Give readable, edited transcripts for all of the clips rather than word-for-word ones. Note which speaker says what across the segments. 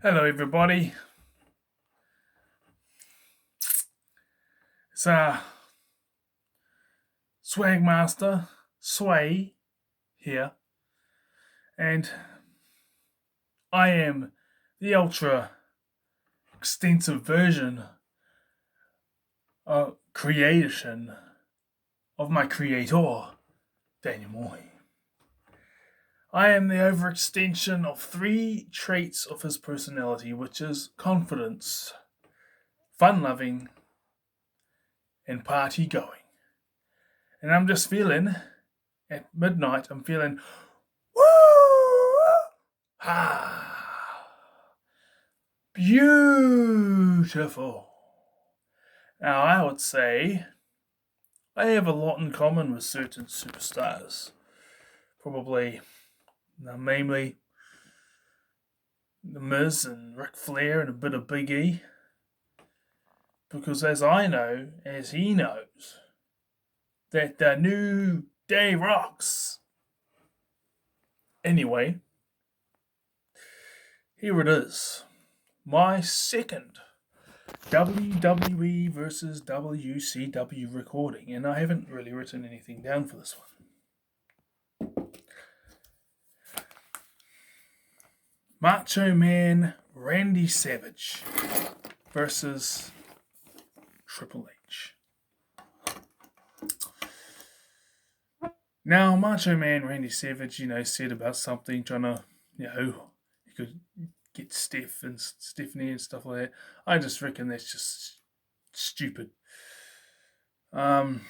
Speaker 1: Hello, everybody. It's Swagmaster Sway here, and I am the ultra extensive version of creation of my creator, Daniel Moy. I am the overextension of three traits of his personality, which is confidence, fun-loving, and party-going. And I'm just feeling, at midnight, I'm feeling, woo! Ah! Beautiful. Now, I would say I have a lot in common with certain superstars. Probably, namely, The Miz and Ric Flair and a bit of Big E. Because as I know, as he knows, that the new day rocks. Anyway, here it is. My second WWE versus WCW recording, and I haven't really written anything down for this one. Macho Man Randy Savage versus Triple H. Now, Macho Man Randy Savage, said about something trying to, he could get Steph and Stephanie and stuff like that. I just reckon that's just stupid. Because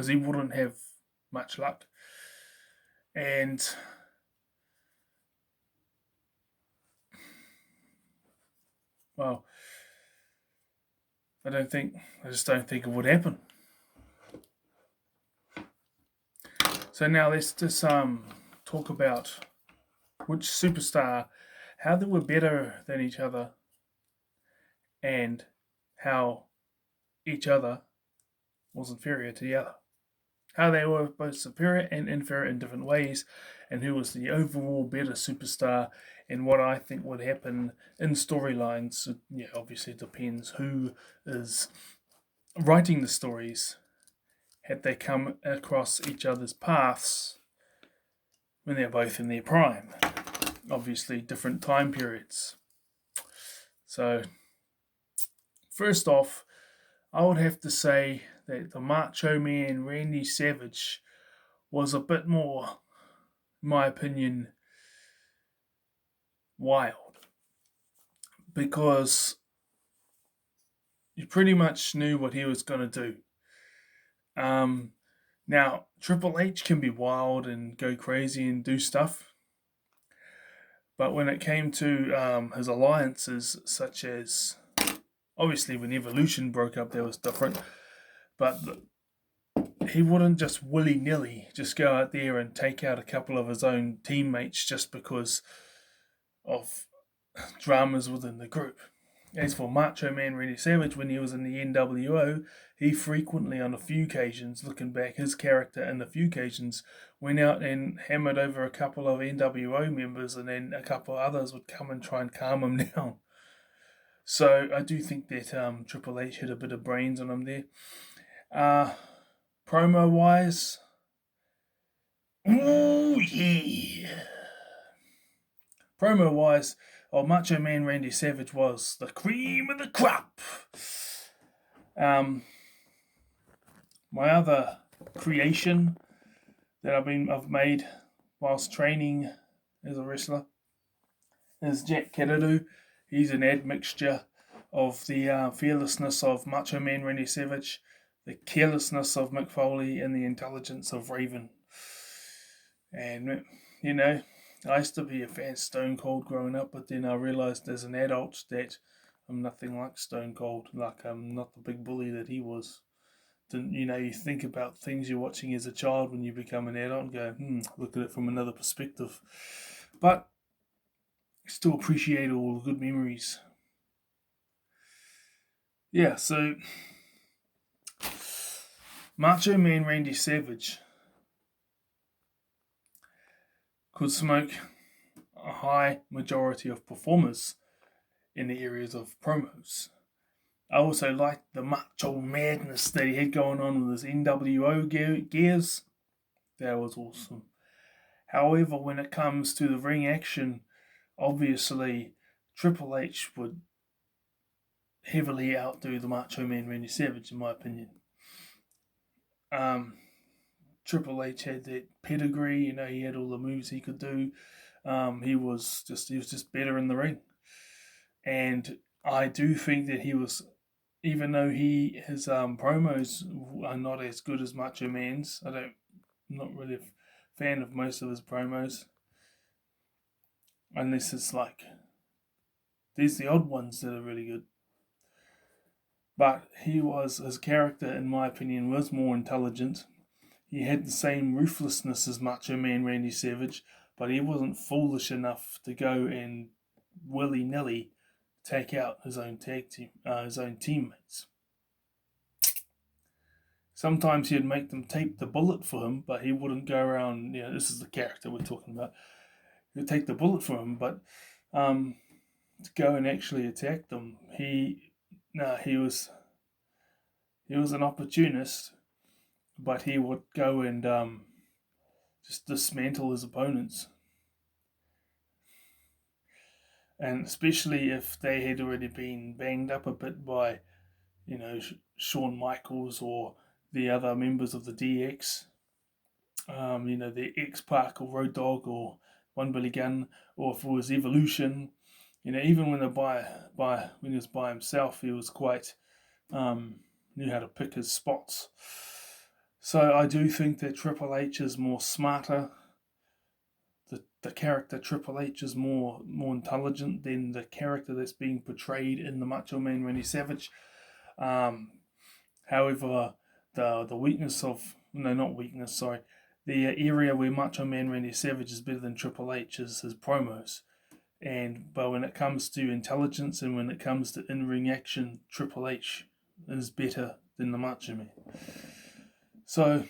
Speaker 1: he wouldn't have much luck. And well, I just don't think it would happen. So now let's just talk about which superstar, how they were better than each other, and how each other was inferior to the other. How they were both superior and inferior in different ways, and who was the overall better superstar, and what I think would happen in storylines. Obviously it depends who is writing the stories, had they come across each other's paths when they're both in their prime. Obviously different time periods. So first off, I would have to say that the Macho Man Randy Savage was a bit more, in my opinion, wild. Because you pretty much knew what he was going to do. Now, Triple H can be wild and go crazy and do stuff. But when it came to his alliances, such as, obviously when Evolution broke up, that was different. But he wouldn't just willy-nilly just go out there and take out a couple of his own teammates just because of dramas within the group. As for Macho Man Randy Savage, when he was in the NWO, he frequently, on a few occasions, looking back, his character in a few occasions, went out and hammered over a couple of NWO members, and then a couple of others would come and try and calm him down. So I do think that Triple H had a bit of brains on him there. Promo-wise, ooh yeah. Promo-wise, Macho Man Randy Savage was the cream of the crop. My other creation that I've made whilst training as a wrestler is Jack Cadadoo. He's an admixture of the fearlessness of Macho Man Randy Savage, the carelessness of Mick Foley, and the intelligence of Raven. And, I used to be a fan of Stone Cold growing up, but then I realised as an adult that I'm nothing like Stone Cold. Like, I'm not the big bully that he was. You think about things you're watching as a child when you become an adult and go, look at it from another perspective. But still appreciate all the good memories. Yeah, so Macho Man Randy Savage could smoke a high majority of performers in the areas of promos. I also liked the macho madness that he had going on with his NWO gears. That was awesome. However, when it comes to the ring action, obviously Triple H would heavily outdo the Macho Man Randy Savage, in my opinion. Triple H had that pedigree, he had all the moves he could do. He was just better in the ring, and I do think that he was, even though his promos are not as good as Macho Man's. I'm not really a fan of most of his promos, unless it's like there's the odd ones that are really good. But his character, in my opinion, was more intelligent. He had the same ruthlessness as Macho Man Randy Savage, but he wasn't foolish enough to go and willy-nilly take out his own his own teammates. Sometimes he'd make them take the bullet for him, but he wouldn't go around. This is the character we're talking about. He'd take the bullet for him, but to go and actually attack them, he was an opportunist, but he would go and just dismantle his opponents. And especially if they had already been banged up a bit by, Shawn Michaels or the other members of the DX, the X-Pac or Road Dogg or One Billy Gunn, or if it was Evolution, even when when he was by himself, he was quite knew how to pick his spots. So I do think that Triple H is more smarter. The character Triple H is more intelligent than the character that's being portrayed in the Macho Man Randy Savage. However, the weakness of the area where Macho Man Randy Savage is better than Triple H is his promos. But when it comes to intelligence and when it comes to in-ring action, Triple H is better than the Macho Man. So,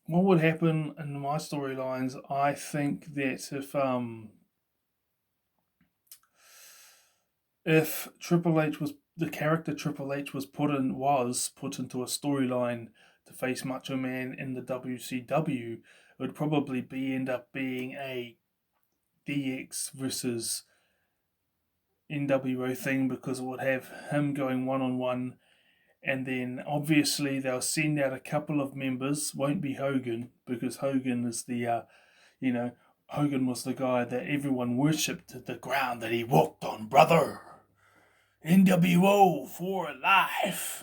Speaker 1: what would happen in my storylines? I think that if Triple H was the character Triple H was put into a storyline to face Macho Man in the WCW, it would probably end up being a DX versus NWO thing, because it would have him going one-on-one, and then obviously they'll send out a couple of members. Won't be Hogan, because Hogan is Hogan was the guy that everyone worshipped at the ground that he walked on, brother. NWO for life.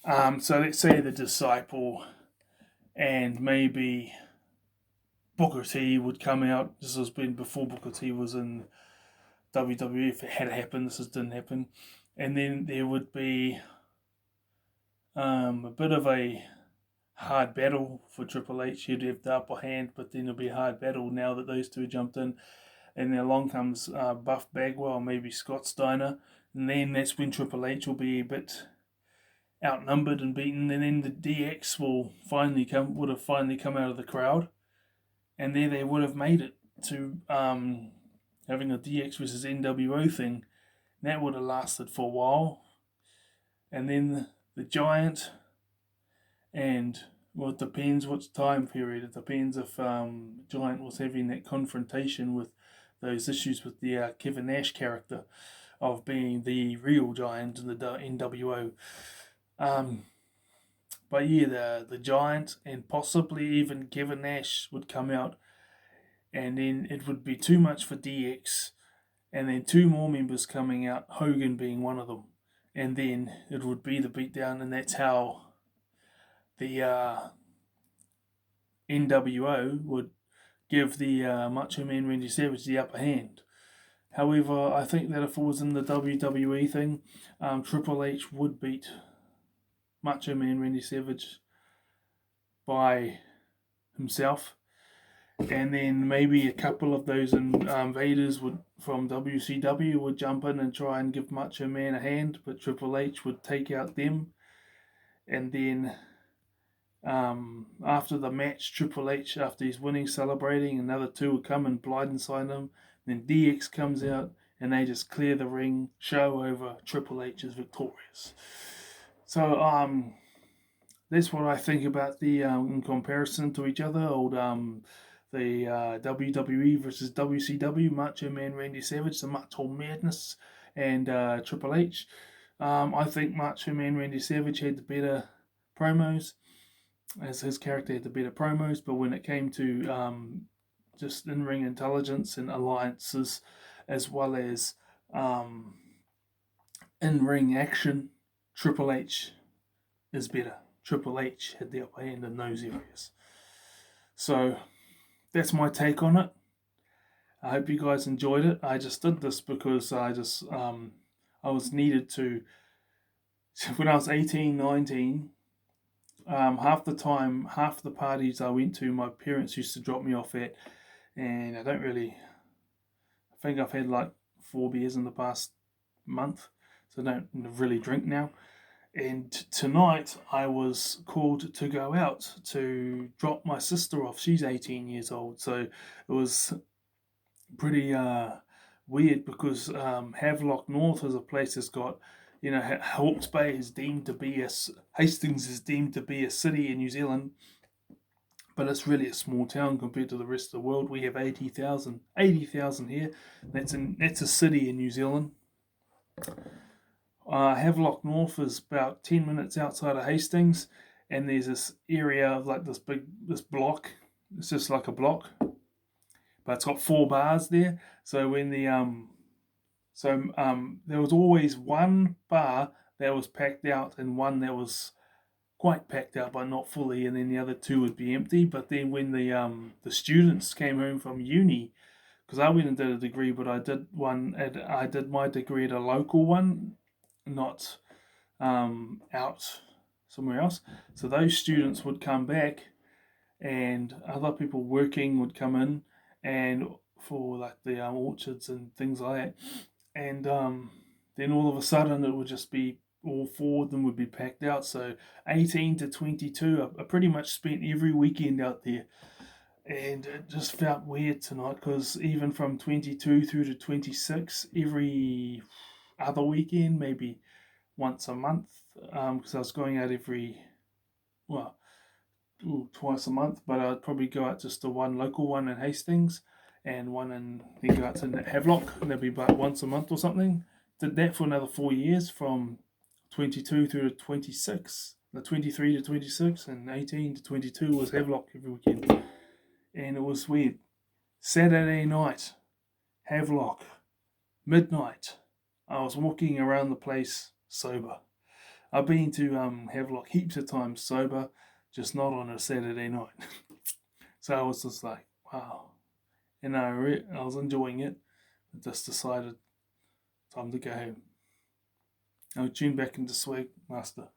Speaker 1: So let's say the Disciple and maybe Booker T would come out. This has been before Booker T was in WWE. If it had happened, this didn't happen. And then there would be a bit of a hard battle for Triple H. He'd have the upper hand, but then it'll be a hard battle now that those two jumped in. And then along comes Buff Bagwell, maybe Scott Steiner. And then that's when Triple H will be a bit outnumbered and beaten. And then the DX would have finally come out of the crowd. And there they would have made it to having a DX versus NWO thing. And that would have lasted for a while. And then the Giant, and it depends which time period. It depends if Giant was having that confrontation with those issues with the Kevin Nash character of being the real Giant in the NWO. But yeah, the Giant and possibly even Kevin Nash would come out, and then it would be too much for DX, and then two more members coming out, Hogan being one of them, and then it would be the beatdown, and that's how the NWO would give the Macho Man Randy Savage the upper hand. However, I think that if it was in the WWE thing, Triple H would beat Macho Man Randy Savage by himself, and then maybe a couple of those invaders from WCW would jump in and try and give Macho Man a hand, but Triple H would take out them, and then After the match, Triple H, after he's winning, celebrating, another two would come and blindside him. Then DX comes out and they just clear the ring, show over, Triple H is victorious. So that's what I think about the in comparison to each other. The WWE versus WCW, Macho Man Randy Savage, the Macho Madness, and Triple H. I think Macho Man Randy Savage had the better promos, as his character had the better promos, but when it came to just in-ring intelligence and alliances, as well as in-ring action, Triple H is better. Triple H had the upper hand in those areas. So that's my take on it. I hope you guys enjoyed it. I just did this because I was needed to. When I was 18, 19, half the time, half the parties I went to, my parents used to drop me off at, and I think I've had like 4 beers in the past month, so I don't really drink now. And tonight I was called to go out to drop my sister off. She's 18 years old, so it was pretty weird because Havelock North is a place that's got, Hawke's Bay is deemed to be Hastings is deemed to be a city in New Zealand, but it's really a small town compared to the rest of the world. We have 80,000 here. That's a city in New Zealand. Havelock North is about 10 minutes outside of Hastings, and there's this area of like this block. It's just like a block, but it's got 4 bars there. So when there was always one bar that was packed out and one that was quite packed out but not fully, and then the other 2 would be empty. But then when the students came home from uni, because I went and did a degree, but I did my degree at a local one, not out somewhere else. So those students would come back, and other people working would come in, and for like the orchards and things like that, and then all of a sudden it would just be all 4 of them would be packed out. So 18 to 22, I pretty much spent every weekend out there, and it just felt weird tonight because even from 22 through to 26, every other weekend, maybe once a month, because I was going out twice a month, but I'd probably go out just to one local one in Hastings and then go out to Havelock, and that'd be about once a month or something. Did that for another 4 years, from 22 through to 26, 23 to 26, and 18 to 22 was Havelock every weekend, and it was weird. Saturday night, Havelock, midnight, I was walking around the place sober. I've been to Havelock heaps of times sober, just not on a Saturday night. So I was just like, wow. And I was enjoying it. I just decided, time to go home. I'll tune back into Swag Master.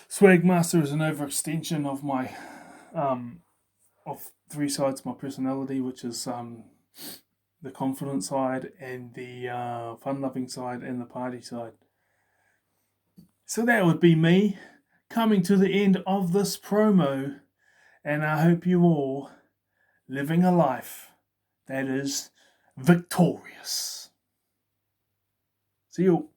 Speaker 1: Swag Master is an overextension of my of 3 sides of my personality, which is the confident side and the fun-loving side and the party side. So that would be me coming to the end of this promo, and I hope you all living a life that is victorious. See you.